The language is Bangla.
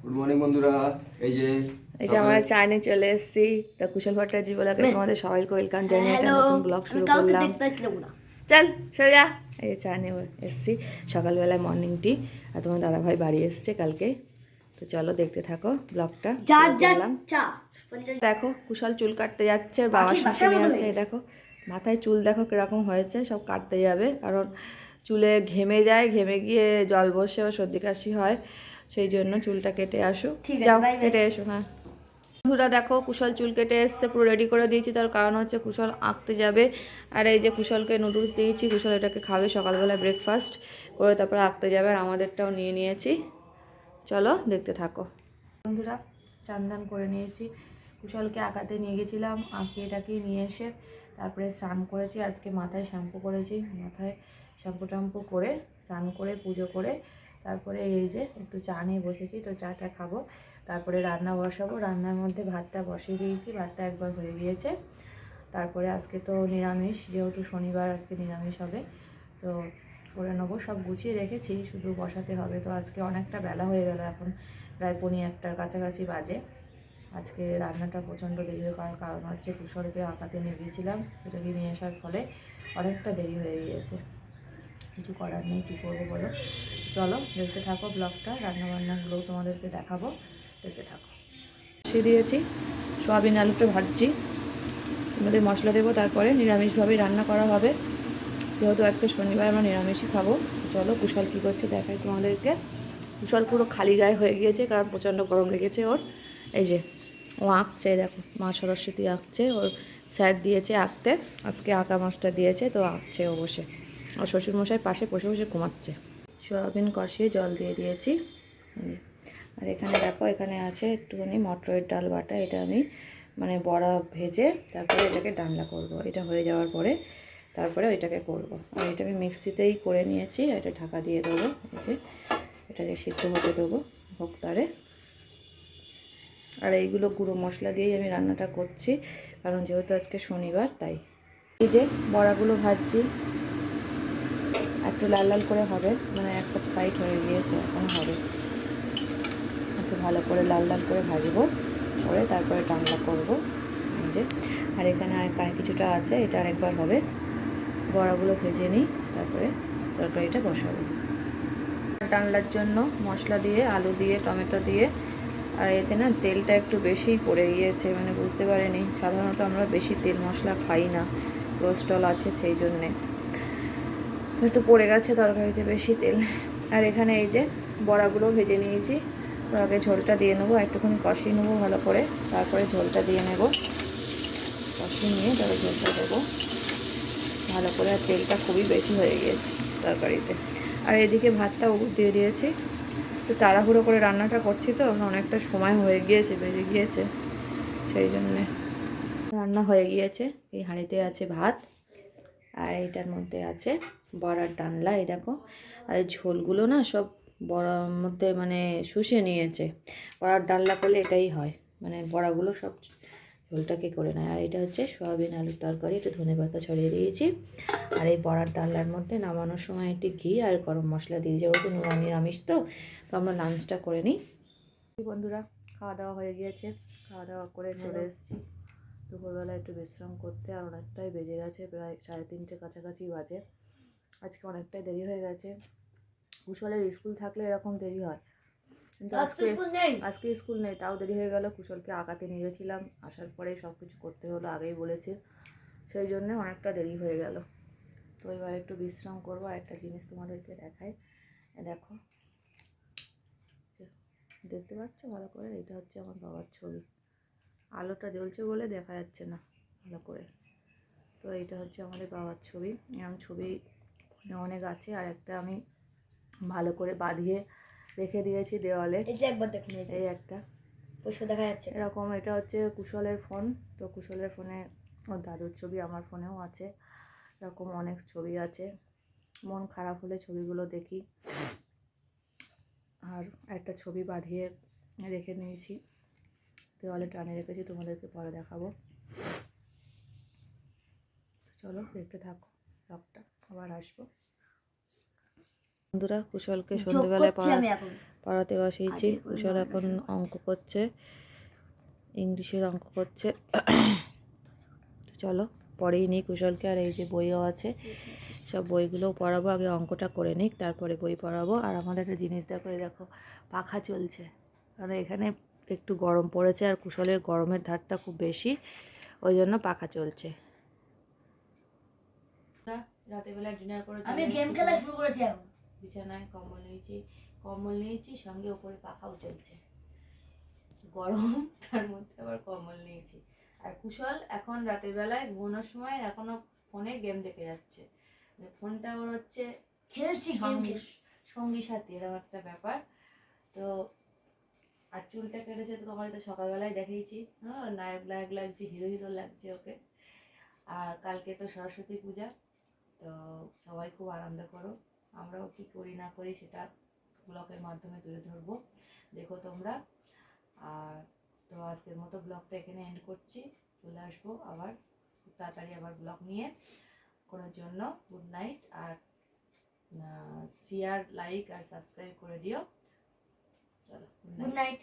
গুড মর্নিং বন্ধুরা। এই যে আমরা চায়নে চলে এসেছি। তা কুশল ভট্টাচার্য বলাকে তোমাদের সবাইকে ওয়েলকাম জানিয়ে একটা নতুন ব্লগ শুরু করলাম। চল সরে যা। এই যে চায়নে এসেছি সকালবেলায় মর্নিং টি, আর তোমার দাদাভাই বাড়ি এসছে কালকে। তো চলো দেখতে থাকো ব্লগটা। দেখো কুশল চুল কাটতে যাচ্ছে, আর বাবার সাথে নিয়ে যাচ্ছে। এই দেখো মাথায় চুল দেখো কিরকম হয়েছে, সব কাটতে যাবে। কারণ চুলে ঘেমে যায়, ঘেমে গিয়ে জল বসে ও সর্দি কাশি হয়, সেই জন্য চুলটা কেটে আসো। যাও কেটে এসো। হ্যাঁ বন্ধুরা দেখো কুশল চুল কেটে এসছে, পুরো রেডি করে দিয়েছি। তার কারণ হচ্ছে কুশল আঁকতে যাবে। আর এই যে কুশলকে নুডলস দিয়েছি, কুশল এটাকে খাবে সকালবেলা ব্রেকফাস্ট করে, তারপরে আঁকতে যাবে। আর আমাদেরটাও নিয়ে নিয়েছি, চলো দেখতে থাকো। বন্ধুরা চান করে নিয়েছি, কুশলকে আঁকাতে নিয়ে গেছিলাম, আঁকিয়ে টাকিয়ে নিয়ে এসে তারপরে স্নান করেছি। আজকে মাথায় শ্যাম্পু করেছি, মাথায় শ্যাম্পু ট্যাম্পু করে স্নান করে পুজো করে তারপরে এই যে একটু চা নিয়ে বসেছি। তো চাটা খাবো, তারপরে রান্না বসাবো। রান্নার মধ্যে ভাতটা বসিয়ে দিয়েছি, ভাতটা একবার হয়ে গিয়েছে। তারপরে আজকে তো নিরামিষ, যেহেতু শনিবার আজকে নিরামিষ হবে, তো করে নেবো। সব গুছিয়ে রেখেছি, শুধু বসাতে হবে। তো আজকে অনেকটা বেলা হয়ে গেল, এখন প্রায় 1:45-র কাছাকাছি বাজে। আজকে রান্নাটা প্রচণ্ড দেরি হয়ে যাওয়ার কারণ হচ্ছে কুশলকে আঁকাতে নিয়ে গিয়েছিলাম, এটাকে নিয়ে আসার ফলে অনেকটা দেরি হয়ে গিয়েছে। কিছু করার নেই, কী করবো বলো। চলো দেখতে থাকো ব্লগটা, রান্নাবান্নাগুলোও তোমাদেরকে দেখাবো, দেখতে থাকো। বসিয়ে দিয়েছি, সোয়াবিন আলুটা ভাজছি, আমাদের মশলা দেবো, তারপরে নিরামিষভাবেই রান্না করা হবে। যেহেতু আজকে শনিবার আমরা নিরামিষই খাবো। চলো কুশল কী করছে দেখাই তোমাদেরকে। কুশল পুরো খালি গায়ে হয়ে গিয়েছে, কারণ প্রচণ্ড গরম লেগেছে ওর। এই যে ও আঁকছে, দেখো মা সরস্বতী আঁকছে, ওর স্যার দিয়েছে আঁকতে, আজকে আঁকা মাছটা দিয়েছে, তো আঁকছে ও বসে। ওর শ্বশুরমশাই পাশে বসে বসে ঘুমাচ্ছে। সোয়াবিন কষিয়ে জল দিয়ে দিয়েছি। আর এখানে দেখো, এখানে আছে একটুখানি মটরের ডাল বাটা। এটা আমি মানে বড়া ভেজে তারপরে এটাকে ডালনা করব। এটা হয়ে যাওয়ার পরে তারপরে ওইটাকে করব। আর এটা আমি মিক্সিতেই করে নিয়েছি, এটা ঢাকা দিয়ে দেবো। এই যে এটাকে সিদ্ধ হতে দেবো ভোক্তারে। আর এইগুলো গুঁড়ো মশলা দিয়েই আমি রান্নাটা করছি, কারণ যেহেতু আজকে শনিবার তাই। এই যে বড়াগুলো ভাজছি, একটু লাল লাল করে হবে, মানে এক সাইড হয়ে গিয়েছে, এখন হবে। একটু ভালো করে লাল লাল করে ভাজবো, করে তারপরে ডালনা করব। এই যে আর এখানে আর কিছুটা আছে, এটা আরেকবার হবে। বড়াগুলো ভেজে নিই, তারপরে তরকারিটা বসাবো। ডালনার জন্য মশলা দিয়ে, আলু দিয়ে, টমেটো দিয়ে, আর এতে না তেলটা একটু বেশিই পড়ে গিয়েছে, মানে বুঝতে পারিনি। সাধারণত আমরা বেশি তেল মশলা খাই না, কোলেস্ট্রল আছে সেই জন্যে একটু পড়ে গেছে তরকারিতে বেশি তেল। আর এখানে এই যে বড়াগুলো ভেজে নিয়েছি, তো আগে ঝোলটা দিয়ে নেবো, একটুখানি কষিয়ে নেবো ভালো করে, তারপরে ঝোলটা দিয়ে নেব। কষিয়ে নিয়ে তারপরে ঝোলটা দেবো ভালো করে। আর তেলটা খুবই বেশি হয়ে গিয়েছে তরকারিতে। আর এদিকে ভাতটা দিয়ে দিয়েছি। তো তাড়াহুড়ো করে রান্নাটা করছি, তো অনেকটা সময় হয়ে গিয়েছে, বেজে গিয়েছে, সেই জন্যে। রান্না হয়ে গিয়েছে, এই হাঁড়িতে আছে ভাত, আর এইটার মধ্যে আছে বড়ার ডালনা। এই দেখো, আর ঝোলগুলো না সব বড়ার মধ্যে মানে শুষে নিয়েছে। বড়ার ডালনা করলে এটাই হয়, মানে বড়াগুলো সব ঝোলটাকে করে নেয়। আর এটা হচ্ছে সয়াবিন আলুর তরকারি, একটু ধনেপাতা ছড়িয়ে দিয়েছি। আর এই বড়ার ডালনার মধ্যে নামানোর সময় একটি ঘি আর গরম মশলা দিয়ে, যেহেতু নিরামিষ তো আমরা লাঞ্চটা করে নিই। বন্ধুরা খাওয়া দাওয়া হয়ে গিয়েছে, খাওয়া দাওয়া করে চলে এসেছি দুপুরবেলা একটু বিশ্রাম করতে। আর অনেকটাই বেজে গেছে, প্রায় 3:30 কাছাকাছি বাজে। আজকে অনেকটাই দেরি হয়ে গেছে। কুশলের স্কুল থাকলে এরকম দেরি হয়, কিন্তু আজকে স্কুল নেই, তাও দেরি হয়ে গেল। কুশলকে আঁকাতে নিয়ে গেছিলাম, আসার পরে সব কিছু করতে হলো, আগেই বলেছে, সেই জন্যে অনেকটা দেরি হয়ে গেল। তো এবার একটু বিশ্রাম করবো। আর একটা জিনিস তোমাদেরকে দেখাই, দেখো, দেখতে পাচ্ছ ভালো করে? এটা হচ্ছে আমার বাবার ছবি। আলোটা জ্বলছে বলে দেখা যাচ্ছে না ভালো করে। তো এইটা হচ্ছে আমাদের বাবার ছবি। এরকম ছবি অনেক আছে, আর একটা আমি ভালো করে বাঁধিয়ে রেখে দিয়েছি দেওয়ালে। একবার দেখুন, এই একটা দেখা যাচ্ছে এরকম। এটা হচ্ছে কুশলের ফোন, তো কুশলের ফোনে ওর দাদুর ছবি, আমার ফোনেও আছে। এরকম অনেক ছবি আছে, মন খারাপ হলে ছবিগুলো দেখি। আর একটা ছবি বাঁধিয়ে রেখে নিয়েছি, দেওয়ালে টানে রেখেছি, তোমাদেরকে পরে দেখাবো। চলো দেখতে থাকো ব্লগটা, আবার আসবো। বন্ধুরা কুশলকে সন্ধ্যেবেলায় পড়াতে বসিয়েছি। কুশল এখন অঙ্ক করছে, ইংলিশের অঙ্ক করছে। তো চলো পড়েই নিই কুশলকে। আর এই যে বইও আছে, সব বইগুলোও পড়াবো। আগে অঙ্কটা করে নিক, তারপরে বই পড়াবো। আর আমাদের একটা জিনিস দেখো, এই দেখো পাখা চলছে, কারণ এখানে একটু গরম পড়েছে আর কুশলের গরমের ধারটা খুব বেশি, ওই জন্য পাখা চলছে। রাতের বেলা ডিনার করে আমি গেম খেলা শুরু করেছি এখন। বিছানায় কম্বল নিয়েছি, সঙ্গে উপরে পাখাও চলছে। গরম, তার মধ্যে আবার কম্বল নিয়েছি। আর কুশল এখন রাতের বেলায় ঘুমানোর সময় এখনো ফোনে গেম দেখে যাচ্ছে। ফোনটা ওর হচ্ছে খেলছি সঙ্গী সাথী, এরকম একটা ব্যাপার। তো আর চুলটা কেটেছে তো তোমার তো সকালবেলায় দেখিয়েছি, হ্যাঁ নায়ক নায়ক লাগছে, হিরো হিরো লাগছে ওকে। আর কালকে তো সরস্বতী পূজা, তো সবাই খুব আনন্দ করো। আমরাও কি করি না করি সেটা ব্লগের মাধ্যমে তুলে ধরবো, দেখো তোমরা। আর তো আজকের মতো ব্লগটা এখানে এন্ড করছি। চলে আসবো আবার খুব তাড়াতাড়ি আবার ব্লগ নিয়ে করার জন্য। Good night. আর শেয়ার, লাইক আর সাবস্ক্রাইব করে দিও। চলো গুড নাইট।